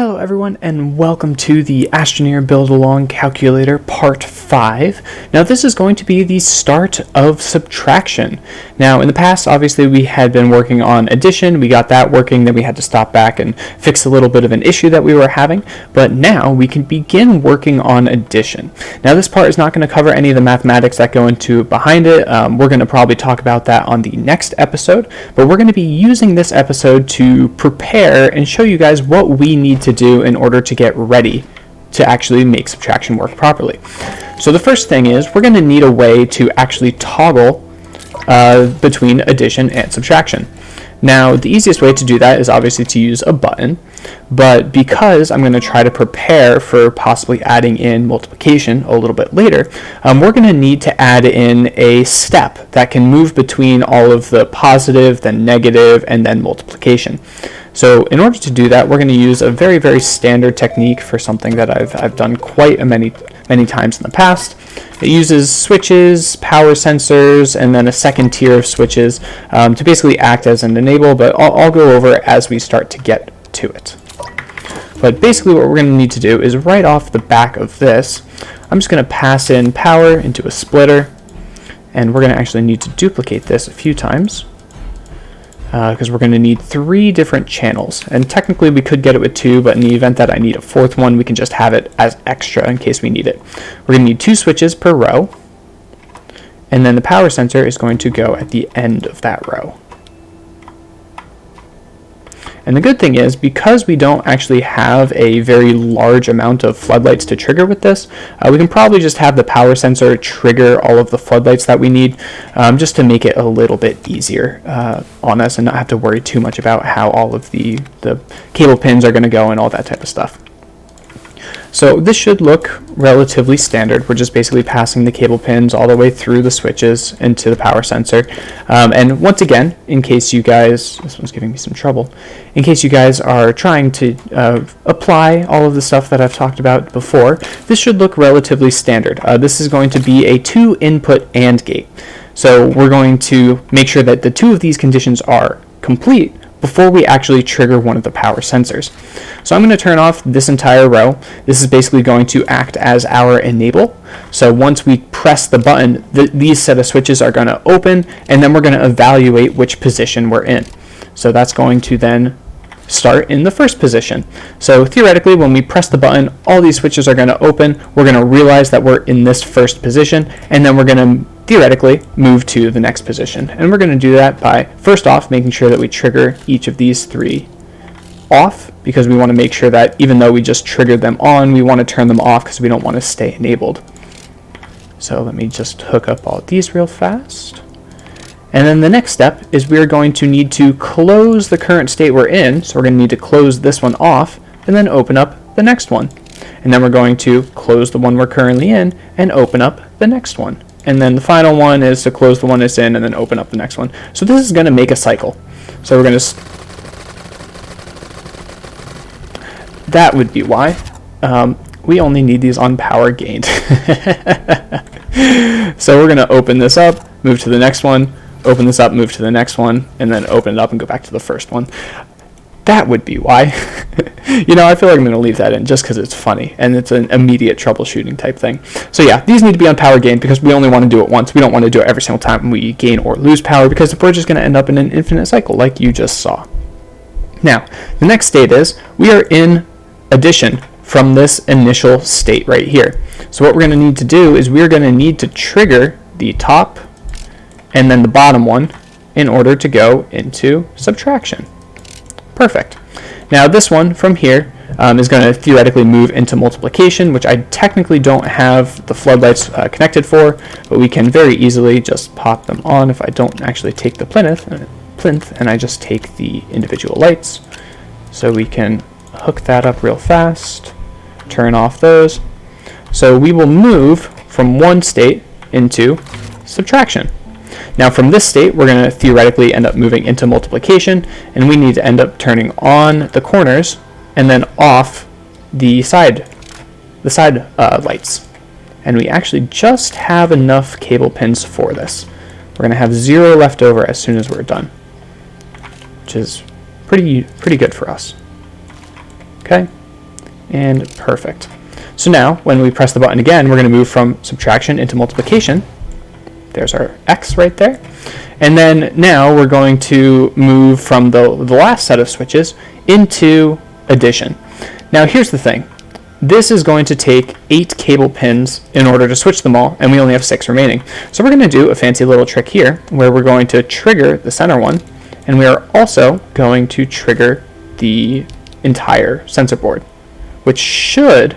Hello everyone, and welcome to the Astroneer Build Along Calculator Part 5. Now this is going to be the start of subtraction. Now in the past, obviously we had been working on addition, we got that working, then we had to stop back and fix a little bit of an issue that we were having, but now we can begin working on addition. Now this part is not going to cover any of the mathematics that go into behind it. We're going to probably talk about that on the next episode, but we're going to be using this episode to prepare and show you guys what we need to do in order to get ready to actually make subtraction work properly. So the first thing is we're going to need a way to actually toggle between addition and subtraction. Now the easiest way to do that is obviously to use a button, but because I'm going to try to prepare for possibly adding in multiplication a little bit later, we're going to need to add in a step that can move between all of the positive, then negative, and then multiplication. So in order to do that, we're going to use a very, very standard technique for something that I've done quite many times in the past. It uses switches, power sensors, and then a second tier of switches to basically act as an enable, but I'll go over it as we start to get to it. But basically what we're going to need to do is right off the back of this, I'm just going to pass in power into a splitter, and we're going to actually need to duplicate this a few times. Because we're going to need 3 different channels, and technically we could get it with 2, but in the event that I need a 4th one, we can just have it as extra in case we need it. We're going to need 2 switches per row, and then the power sensor is going to go at the end of that row. And the good thing is, because we don't actually have a very large amount of floodlights to trigger with this, we can probably just have the power sensor trigger all of the floodlights that we need, just to make it a little bit easier on us and not have to worry too much about how all of the cable pins are going to go and all that type of stuff. So this should look relatively standard. We're just basically passing the cable pins all the way through the switches into the power sensor. And once again, in case you guys, this one's giving me some trouble, in case you guys are trying to apply all of the stuff that I've talked about before, this should look relatively standard. This is going to be a 2-input AND gate. So we're going to make sure that the 2 of these conditions are complete before we actually trigger one of the power sensors. So I'm going to turn off this entire row. This is basically going to act as our enable. So once we press the button, these set of switches are going to open, and then we're going to evaluate which position we're in. So that's going to then start in the first position. So theoretically, when we press the button, all these switches are going to open. We're going to realize that we're in this first position, and then we're going to theoretically move to the next position. And we're going to do that by, first off, making sure that we trigger each of these 3 off, because we want to make sure that even though we just triggered them on, we want to turn them off because we don't want to stay enabled. So let me just hook up all these real fast. And then the next step is we're going to need to close the current state we're in. So we're going to need to close this one off and then open up the next one. And then we're going to close the one we're currently in and open up the next one. And then the final one is to close the one it's in and then open up the next one. So this is going to make a cycle. So we're going to... That would be why. We only need these on power gained. So we're going to open this up, move to the next one, open this up, move to the next one, and then open it up and go back to the first one. That would be why. You know, I feel like I'm going to leave that in just because it's funny and it's an immediate troubleshooting type thing. So yeah, these need to be on power gain because we only want to do it once. We don't want to do it every single time we gain or lose power, because we're just going to end up in an infinite cycle like you just saw. Now, the next state is we are in addition from this initial state right here. So what we're going to need to do is we're going to need to trigger the top and then the bottom one in order to go into subtraction. Perfect. Now this one from here is going to theoretically move into multiplication, which I technically don't have the floodlights connected for, but we can very easily just pop them on if I don't actually take the plinth and I just take the individual lights. So we can hook that up real fast, turn off those. So we will move from one state into subtraction. Now from this state, we're going to theoretically end up moving into multiplication, and we need to end up turning on the corners and then off the side lights. And we actually just have enough cable pins for this. We're going to have 0 left over as soon as we're done, which is pretty good for us. Okay, and perfect. So now when we press the button again, we're going to move from subtraction into multiplication. There's our x right there. And then now we're going to move from the last set of switches into addition. Now here's the thing. This is going to take 8 cable pins in order to switch them all, and we only have 6 remaining. So we're going to do a fancy little trick here where we're going to trigger the center one, and we are also going to trigger the entire sensor board, which should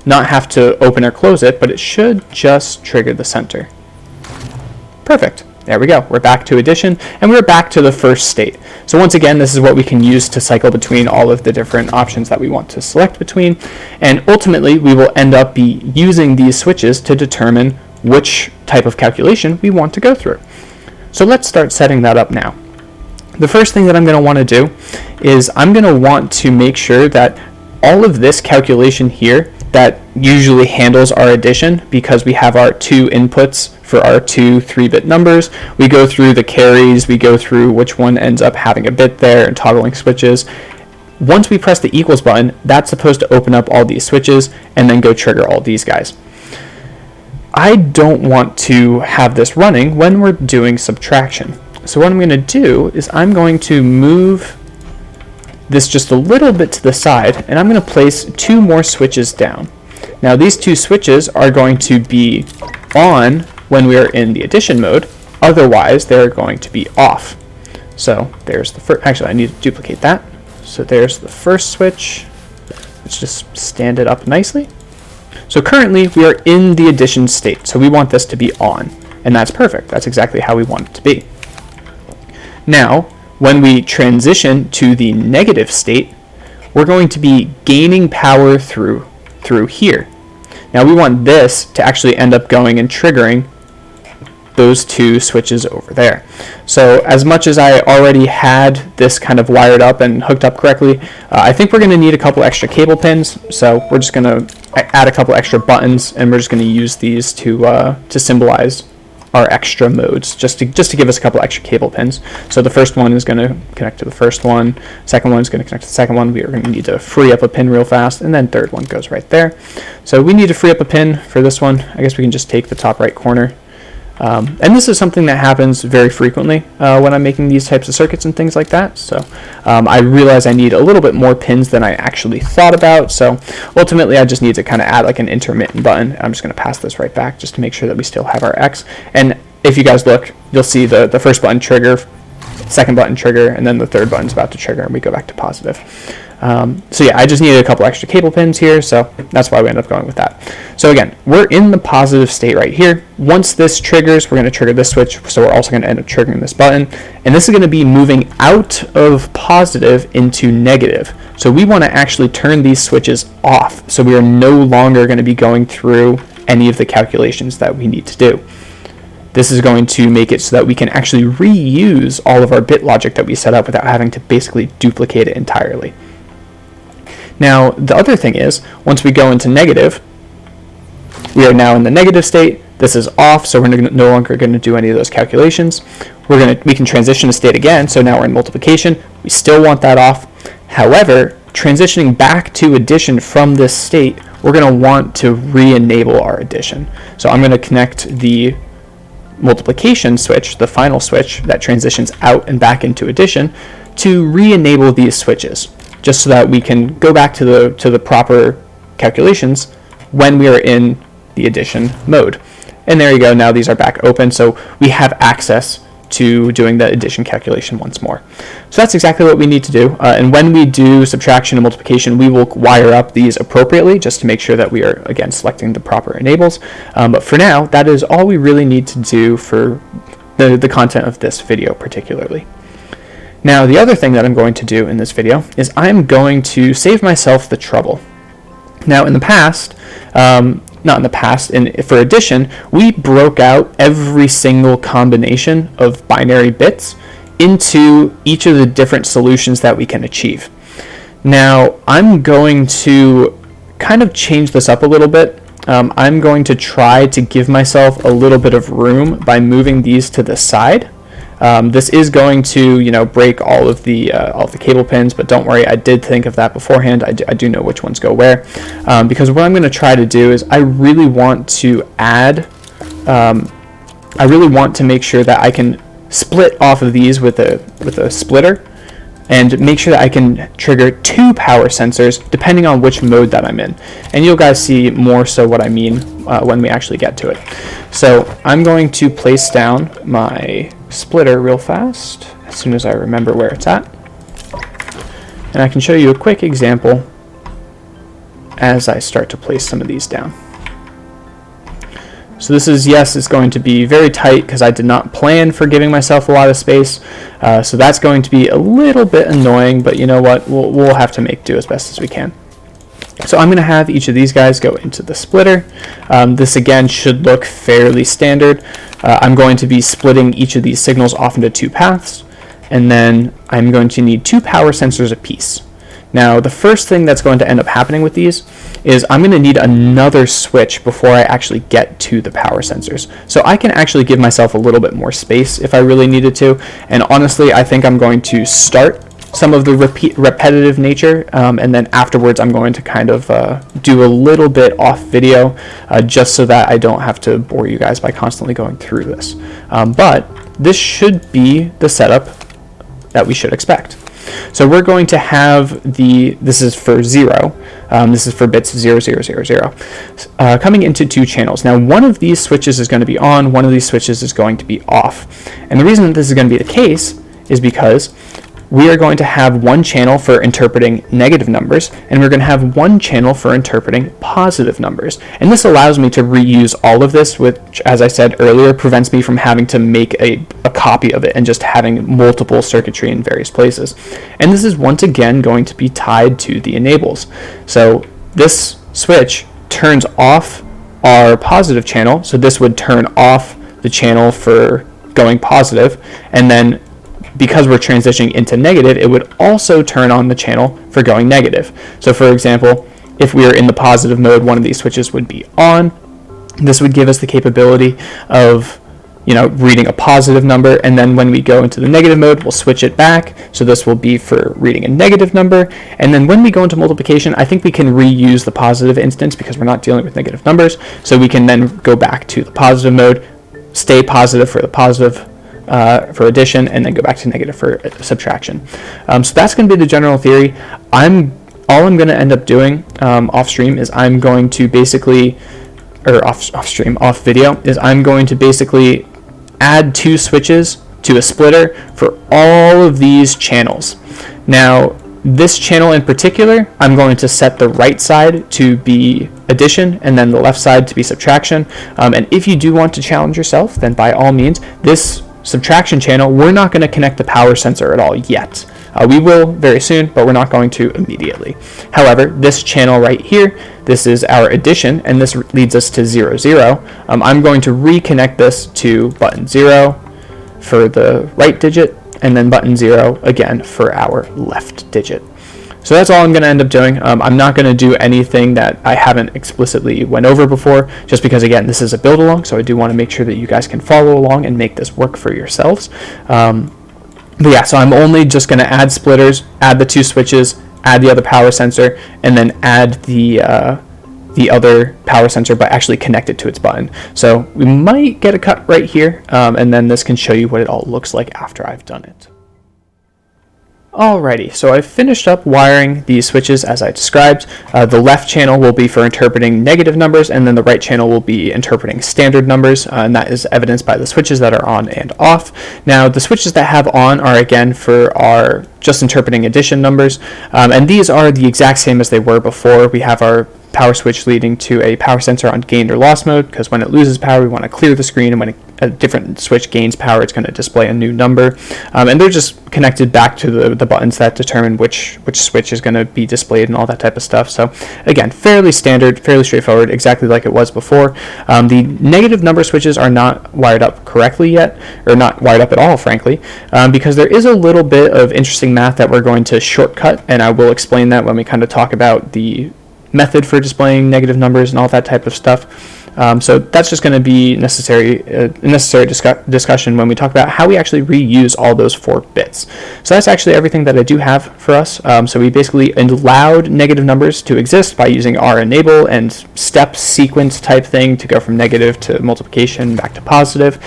not have to open or close it, but it should just trigger the center. Perfect. There we go. We're back to addition, and we're back to the first state. So once again, this is what we can use to cycle between all of the different options that we want to select between. And ultimately, we will end up be using these switches to determine which type of calculation we want to go through. So let's start setting that up now. The first thing that I'm going to want to do is I'm going to want to make sure that all of this calculation here that usually handles our addition, because we have our 2 inputs for our 2 3-bit numbers. We go through the carries, we go through which one ends up having a bit there and toggling switches. Once we press the equals button, that's supposed to open up all these switches and then go trigger all these guys. I don't want to have this running when we're doing subtraction. So what I'm going to do is I'm going to move this just a little bit to the side, and I'm going to place 2 more switches down. Now these 2 switches are going to be on when we are in the addition mode, otherwise they're going to be off. So there's the first, actually I need to duplicate that. So there's the first switch. Let's just stand it up nicely. So currently we are in the addition state, so we want this to be on, and that's perfect. That's exactly how we want it to be. Now, when we transition to the negative state, we're going to be gaining power through here. Now we want this to actually end up going and triggering those 2 switches over there. So as much as I already had this kind of wired up and hooked up correctly, I think we're going to need a couple extra cable pins. So we're just going to add a couple extra buttons, and we're just going to use these to symbolize our extra modes, just to give us a couple extra cable pins. So the first one is going to connect to the first one, second one is going to connect to the second one. We are going to need to free up a pin real fast, and then third one goes right there. So we need to free up a pin for this one. I guess we can just take the top right corner. And this is something that happens very frequently when I'm making these types of circuits and things like that. So I realize I need a little bit more pins than I actually thought about. So ultimately I just need to kind of add like an intermittent button. I'm just going to pass this right back just to make sure that we still have our X. And if you guys look, you'll see the first button trigger, second button trigger, and then the third button's about to trigger, and we go back to positive. So yeah, I just needed a couple extra cable pins here, so that's why we end up going with that. So again, we're in the positive state right here. Once this triggers, we're going to trigger this switch, so we're also going to end up triggering this button, and this is going to be moving out of positive into negative. So we want to actually turn these switches off, so we are no longer going to be going through any of the calculations that we need to do. This is going to make it so that we can actually reuse all of our bit logic that we set up without having to basically duplicate it entirely. Now, the other thing is, once we go into negative, we are now in the negative state. This is off, so we're no longer going to do any of those calculations. We can transition to state again, so now we're in multiplication. We still want that off. However, transitioning back to addition from this state, we're going to want to re-enable our addition. So I'm going to connect the multiplication switch, the final switch that transitions out and back into addition, to re-enable these switches, just so that we can go back to the proper calculations when we are in the addition mode. And there you go, now these are back open, so we have access to doing the addition calculation once more. So that's exactly what we need to do, and when we do subtraction and multiplication, we will wire up these appropriately just to make sure that we are, again, selecting the proper enables. But for now, that is all we really need to do for the content of this video particularly. Now, the other thing that I'm going to do in this video is I'm going to save myself the trouble. Now, in the past, not in the past, for addition, we broke out every single combination of binary bits into each of the different solutions that we can achieve. Now, I'm going to kind of change this up a little bit. I'm going to try to give myself a little bit of room by moving these to the side. This is going to, break all of the cable pins, but don't worry, I did think of that beforehand. I do know which ones go where, because what I'm going to try to do is I really want to make sure that I can split off of these with a splitter, and make sure that I can trigger 2 power sensors depending on which mode that I'm in. And you'll guys see more so what I mean when we actually get to it. So I'm going to place down my splitter real fast as soon as I remember where it's at. And I can show you a quick example as I start to place some of these down. So this is, yes, it's going to be very tight because I did not plan for giving myself a lot of space. So that's going to be a little bit annoying, but you know what? We'll have to make do as best as we can. So I'm going to have each of these guys go into the splitter. This again should look fairly standard. I'm going to be splitting each of these signals off into 2 paths, and then I'm going to need 2 power sensors apiece. Now, the first thing that's going to end up happening with these is I'm going to need another switch before I actually get to the power sensors. So I can actually give myself a little bit more space if I really needed to. And honestly, I think I'm going to start some of the repetitive nature, and then afterwards I'm going to kind of do a little bit off video, just so that I don't have to bore you guys by constantly going through this. But this should be the setup that we should expect. So we're going to have this is for 0, this is for bits 0, 0, 0, 0, coming into 2 channels. Now one of these switches is going to be on, one of these switches is going to be off. And the reason that this is going to be the case is because we are going to have one channel for interpreting negative numbers, and we're going to have one channel for interpreting positive numbers. And this allows me to reuse all of this, which, as I said earlier, prevents me from having to make a copy of it and just having multiple circuitry in various places. And this is once again going to be tied to the enables. So this switch turns off our positive channel, so this would turn off the channel for going positive, and then because we're transitioning into negative, it would also turn on the channel for going negative. So for example, if we are in the positive mode, one of these switches would be on. This would give us the capability of reading a positive number, and then when we go into the negative mode, we'll switch it back. So this will be for reading a negative number. And then when we go into multiplication, I think we can reuse the positive instance because we're not dealing with negative numbers. So we can then go back to the positive mode, stay positive for the positive for addition, and then go back to negative for subtraction. So that's going to be the general theory. All I'm going to end up doing off stream is I'm going to basically, or off video, is I'm going to basically add 2 switches to a splitter for all of these channels. Now, this channel in particular, I'm going to set the right side to be addition and then the left side to be subtraction. And if you do want to challenge yourself, then by all means, this subtraction channel, we're not going to connect the power sensor at all yet. We will very soon, but we're not going to immediately. However, this channel right here, this is our addition, and this leads us to 0, 0. I'm going to reconnect this to button 0 for the right digit, and then button 0 again for our left digit. So that's all I'm going to end up doing. I'm not going to do anything that I haven't explicitly went over before, just because, again, this is a build along, so I do want to make sure that you guys can follow along and make this work for yourselves. But yeah, so I'm only just going to add splitters, add the 2 switches, add the other power sensor, and then add the other power sensor, but actually connect it to its button. So we might get a cut right here, and then this can show you what it all looks like after I've done it. Alrighty, so I've finished up wiring these switches as I described. The left channel will be for interpreting negative numbers, and then the right channel will be interpreting standard numbers, and that is evidenced by the switches that are on and off. Now, the switches that have on are again for our just interpreting addition numbers, and these are the exact same as they were before. We have our power switch leading to a power sensor on gained or lost mode, because when it loses power, we want to clear the screen, and when a different switch gains power, it's going to display a new number. And they're just connected back to the buttons that determine which switch is going to be displayed and all that type of stuff. So again, fairly standard, fairly straightforward, exactly like it was before. The negative number switches are not wired up correctly yet, or not wired up at all, frankly, because there is a little bit of interesting math that we're going to shortcut, and I will explain that when we kind of talk about the method for displaying negative numbers and all that type of stuff. So that's just going to be a necessary discussion when we talk about how we actually reuse all those 4 bits. So that's actually everything that I do have for us. So we basically allowed negative numbers to exist by using our enable and step sequence type thing to go from negative to multiplication back to positive.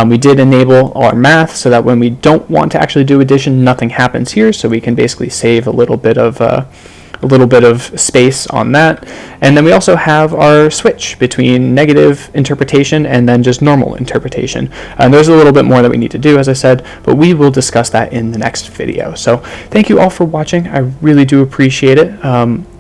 We did enable our math so that when we don't want to actually do addition, nothing happens here, so we can basically save a little bit of space on that. And then we also have our switch between negative interpretation and then just normal interpretation. And there's a little bit more that we need to do, as I said, but we will discuss that in the next video. So thank you all for watching. I really do appreciate it.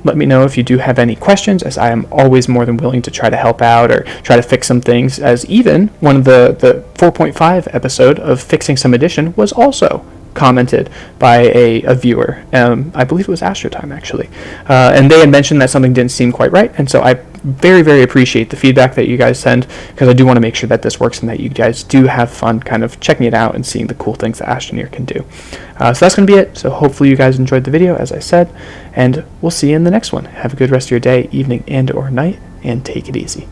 Let me know if you do have any questions, as I am always more than willing to try to help out or try to fix some things, as even one of the 4.5 episode of Fixing Some Addition was also commented by a viewer. I believe it was Astrotime, actually. And they had mentioned that something didn't seem quite right, and so I very, very appreciate the feedback that you guys send, because I do want to make sure that this works and that you guys do have fun kind of checking it out and seeing the cool things that Astroneer can do. So that's going to be it. So hopefully you guys enjoyed the video, as I said, and we'll see you in the next one. Have a good rest of your day, evening, and or night, and take it easy.